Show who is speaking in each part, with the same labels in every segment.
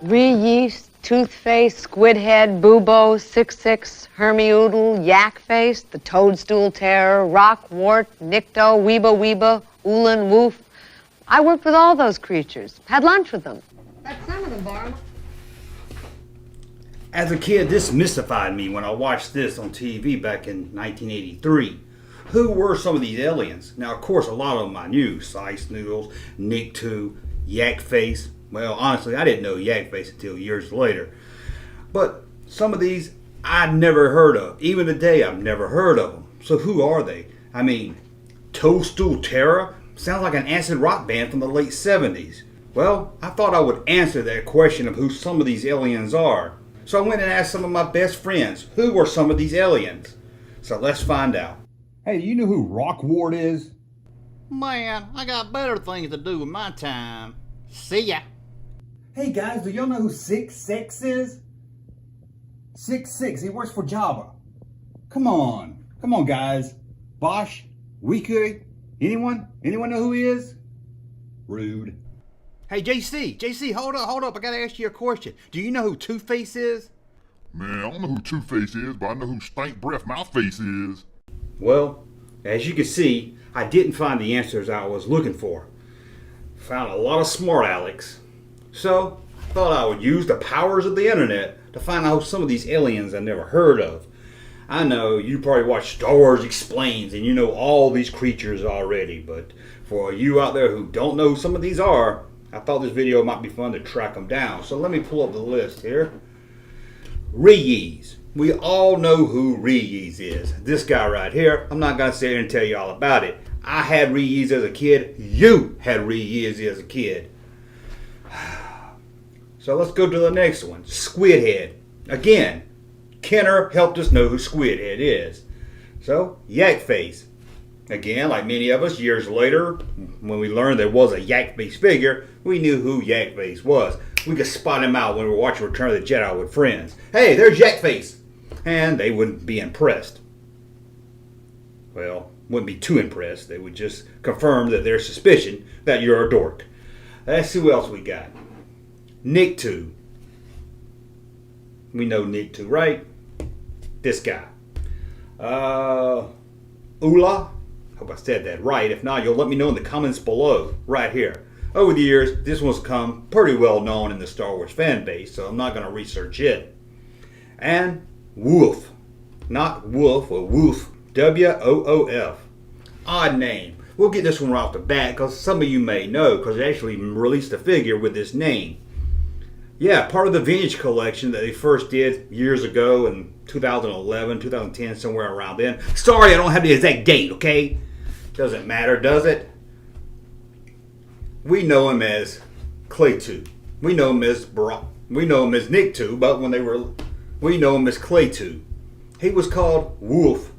Speaker 1: Re-yeast, toothface, squid head, bubo, 6-6, hermioodle, yak face, the toadstool terror, rock wart, nycto, weeba, oolan, woof. I worked with all those creatures, had lunch with them. That's some of them, Barma.
Speaker 2: As a kid, this mystified me when I watched this on TV back in 1983. Who were some of these aliens? Now, of course, a lot of them I knew. Sice Noodles, Nick2, Yak Face. Well, honestly, I didn't know Yak Face until years later. But some of these I'd never heard of. Even today, I've never heard of them. So who are they? I mean, Toadstool Terror? Sounds like an acid rock band from the late 70s. Well, I thought I would answer that question of who some of these aliens are. So I went and asked some of my best friends, who are some of these aliens? So let's find out. Hey, do you know who Rockwart is?
Speaker 3: Man, I got better things to do with my time. See ya.
Speaker 4: Hey guys, do y'all know who 6-6 is? 6-6, he works for Java. Come on guys. Bosch? Wiki? Anyone know who he is? Rude.
Speaker 2: Hey, JC, hold up. I gotta ask you a question. Do you know who Two-Face is?
Speaker 5: Man, I don't know who Two-Face is, but I know who Stank Breath Mouthface is.
Speaker 2: Well, as you can see, I didn't find the answers I was looking for. Found a lot of smart Alex. So, I thought I would use the powers of the internet to find out some of these aliens I never heard of. I know you probably watch Star Wars Explains and you know all these creatures already, but for you out there who don't know who some of these are, I thought this video might be fun to track them down. So let me pull up the list here. Re-Yeez. We all know who Re-Yeez is. This guy right here. I'm not going to sit here and tell you all about it. I had Re-Yeez as a kid. You had Re-Yeez as a kid. So let's go to the next one. Squidhead. Again, Kenner helped us know who Squidhead is. So, Yak Face. Again, like many of us, years later, when we learned there was a Yak Face figure, we knew who Yak Face was. We could spot him out when we were watching Return of the Jedi with friends. Hey, there's Yak Face! And they wouldn't be impressed. Well, wouldn't be too impressed. They would just confirm that their suspicion that you're a dork. Let's see what else we got. Nick2. We know Nick2, right? This guy. Ula. Hope I said that right. If not, you'll let me know in the comments below, right here. Over the years, this one's become pretty well known in the Star Wars fan base, so I'm not going to research it. And Woof. Not Wolf, or Woof. W-O-O-F. Odd name. We'll get this one right off the bat, because some of you may know, because they actually released a figure with this name. Yeah, part of the vintage collection that they first did years ago in 2011, 2010, somewhere around then. Sorry, I don't have the exact date, okay? Doesn't matter, does it? We know him as Clay2. We know him as Nick2, but we know him as Clay2. He was called Wolf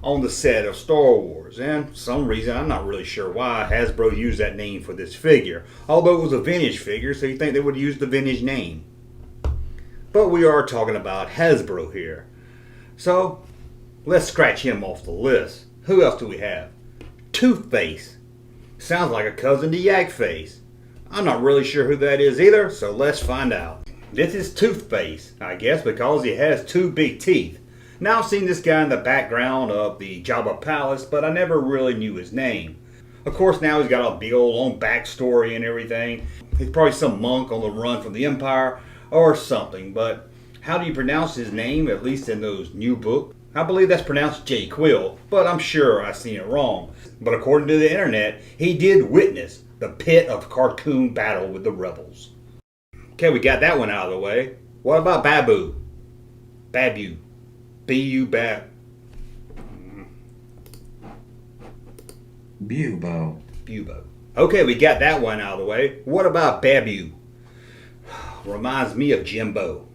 Speaker 2: on the set of Star Wars, and for some reason, I'm not really sure why, Hasbro used that name for this figure. Although it was a vintage figure, so you'd think they would use the vintage name. But we are talking about Hasbro here. So, let's scratch him off the list. Who else do we have? Two-Face. Sounds like a cousin to Yak Face. I'm not really sure who that is either, so let's find out. This is Two-Face, I guess because he has two big teeth. Now I've seen this guy in the background of the Jabba Palace, but I never really knew his name. Of course, now he's got a big old long backstory and everything. He's probably some monk on the run from the Empire or something, but how do you pronounce his name, at least in those new books? I believe that's pronounced J. Quill, but I'm sure I've seen it wrong. But according to the internet, he did witness the pit of cartoon battle with the rebels. Okay, we got that one out of the way. What about Babu? Babu. B-U-Bab.
Speaker 6: Bubo.
Speaker 2: Bubo. Okay, we got that one out of the way. What about Babu? Reminds me of Jimbo.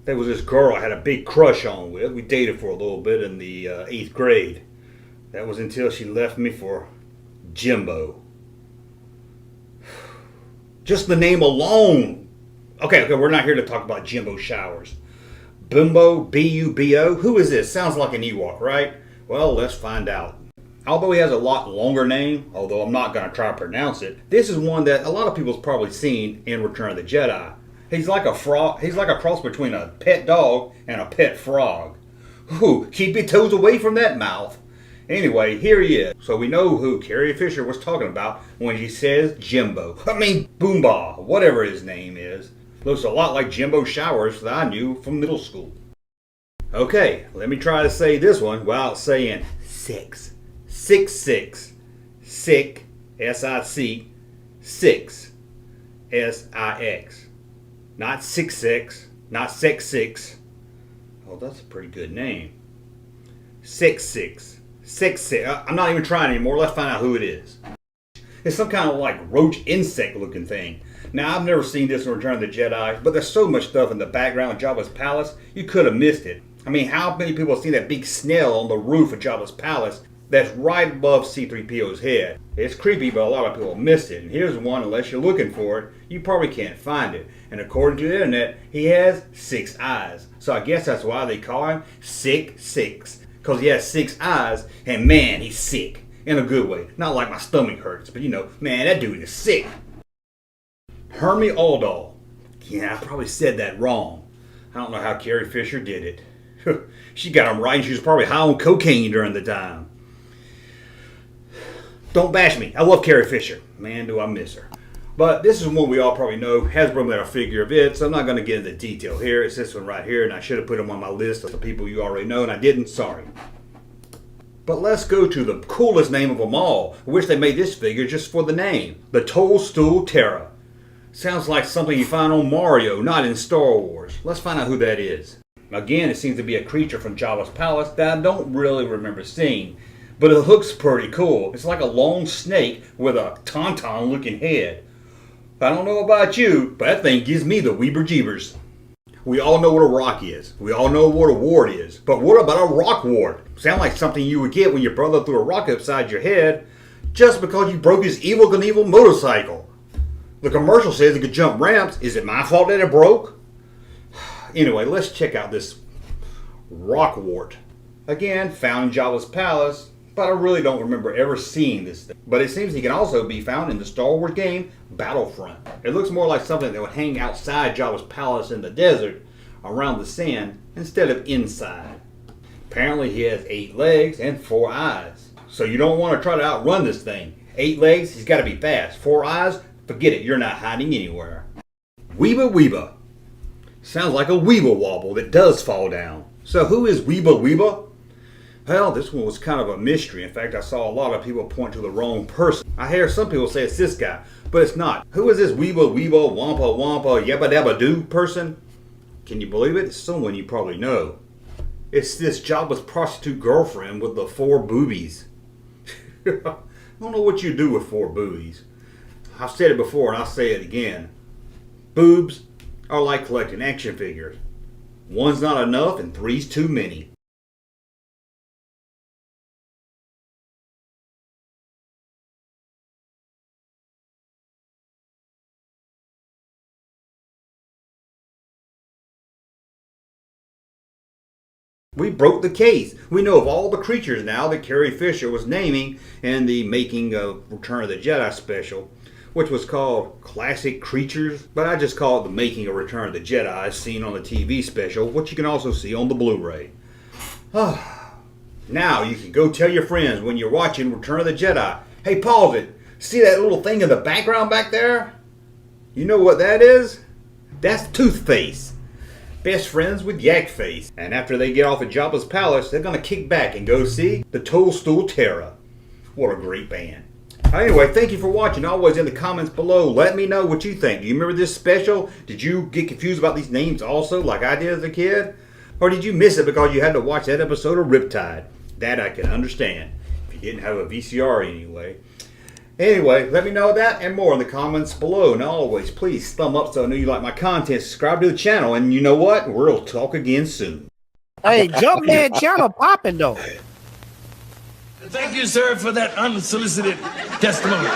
Speaker 2: There was this girl I had a big crush on with. We dated for a little bit in the 8th grade. That was until she left me for Jimbo. Just the name alone. Okay, we're not here to talk about Jimbo showers. Bumbo, B-U-B-O. Who is this? Sounds like an Ewok, right? Well, let's find out. Although he has a lot longer name, although I'm not going to try to pronounce it, this is one that a lot of people's probably seen in Return of the Jedi. He's like a frog. He's like a cross between a pet dog and a pet frog. Ooh, keep your toes away from that mouth. Anyway, here he is. So we know who Carrie Fisher was talking about when he says Jimbo. I mean, Boomba, whatever his name is. Looks a lot like Jimbo Showers that I knew from middle school. Okay, let me try to say this one without saying six. 6'6". Sick, S-I-C, 6, S-I-X. Not 6'6", not 6'6". Oh, that's a pretty good name. 6'6". 6'6". I'm not even trying anymore. Let's find out who it is. It's some kind of like roach insect looking thing. Now, I've never seen this in Return of the Jedi, but there's so much stuff in the background of Jabba's palace, you could have missed it. I mean, how many people have seen that big snail on the roof of Jabba's palace that's right above C-3PO's head? It's creepy, but a lot of people missed it. And here's one, unless you're looking for it, you probably can't find it. And according to the internet, he has 6 eyes. So I guess that's why they call him Sick 6. Because he has 6 eyes, and man, he's sick. In a good way. Not like my stomach hurts, but you know, man, that dude is sick. Hermie Aldal. Yeah, I probably said that wrong. I don't know how Carrie Fisher did it. She got him right, and she was probably high on cocaine during the time. Don't bash me. I love Carrie Fisher. Man, do I miss her. But this is one we all probably know. Hasbro made a figure of it, so I'm not going to get into detail here. It's this one right here, and I should have put them on my list of the people you already know, and I didn't. Sorry. But let's go to the coolest name of them all. I wish they made this figure just for the name. The Toadstool Terror. Sounds like something you find on Mario, not in Star Wars. Let's find out who that is. Again, it seems to be a creature from Jabba's palace that I don't really remember seeing. But it looks pretty cool. It's like a long snake with a tauntaun looking head. I don't know about you, but that thing gives me the weeber jeebers. We all know what a rock is. We all know what a wart is. But what about a rock wart? Sound like something you would get when your brother threw a rock upside your head just because you broke his Evel Knievel motorcycle. The commercial says it could jump ramps. Is it my fault that it broke? Anyway, let's check out this rock wart. Again, found in Jabba's palace, but I really don't remember ever seeing this thing. But it seems he can also be found in the Star Wars game Battlefront. It looks more like something that would hang outside Jabba's palace in the desert around the sand instead of inside. Apparently he has 8 legs and 4 eyes. So you don't want to try to outrun this thing. 8 legs, he's got to be fast. 4 eyes, forget it, you're not hiding anywhere. Weeba Weeba. Sounds like a Weeba Wobble that does fall down. So who is Weeba Weeba? Well, this one was kind of a mystery. In fact, I saw a lot of people point to the wrong person. I hear some people say it's this guy, but it's not. Who is this Weeba Weeba Wampa Wampa Yabba Dabba Doo person? Can you believe it? It's someone you probably know. It's this Jabba's prostitute girlfriend with the 4 boobies. I don't know what you do with 4 boobies. I've said it before and I'll say it again. Boobs are like collecting action figures. 1's not enough and 3's too many. We broke the case. We know of all the creatures now that Carrie Fisher was naming in the making of Return of the Jedi special, which was called Classic Creatures, but I just call it the making of Return of the Jedi seen on the TV special, which you can also see on the Blu-ray. Now you can go tell your friends when you're watching Return of the Jedi, hey, pause it. See that little thing in the background back there? You know what that is? That's Toothface. Best friends with Yakface. And after they get off at Jabba's palace, they're going to kick back and go see the Toadstool Terror. What a great band. Anyway, thank you for watching. Always in the comments below, let me know what you think. Do you remember this special? Did you get confused about these names also, like I did as a kid? Or did you miss it because you had to watch that episode of Riptide? That I can understand. If you didn't have a VCR anyway. Anyway, let me know that and more in the comments below. And always, please thumb up so I know you like my content. Subscribe to the channel. And you know what? We'll talk again soon.
Speaker 6: Hey, Junkman channel popping though.
Speaker 7: Thank you, sir, for that unsolicited testimony.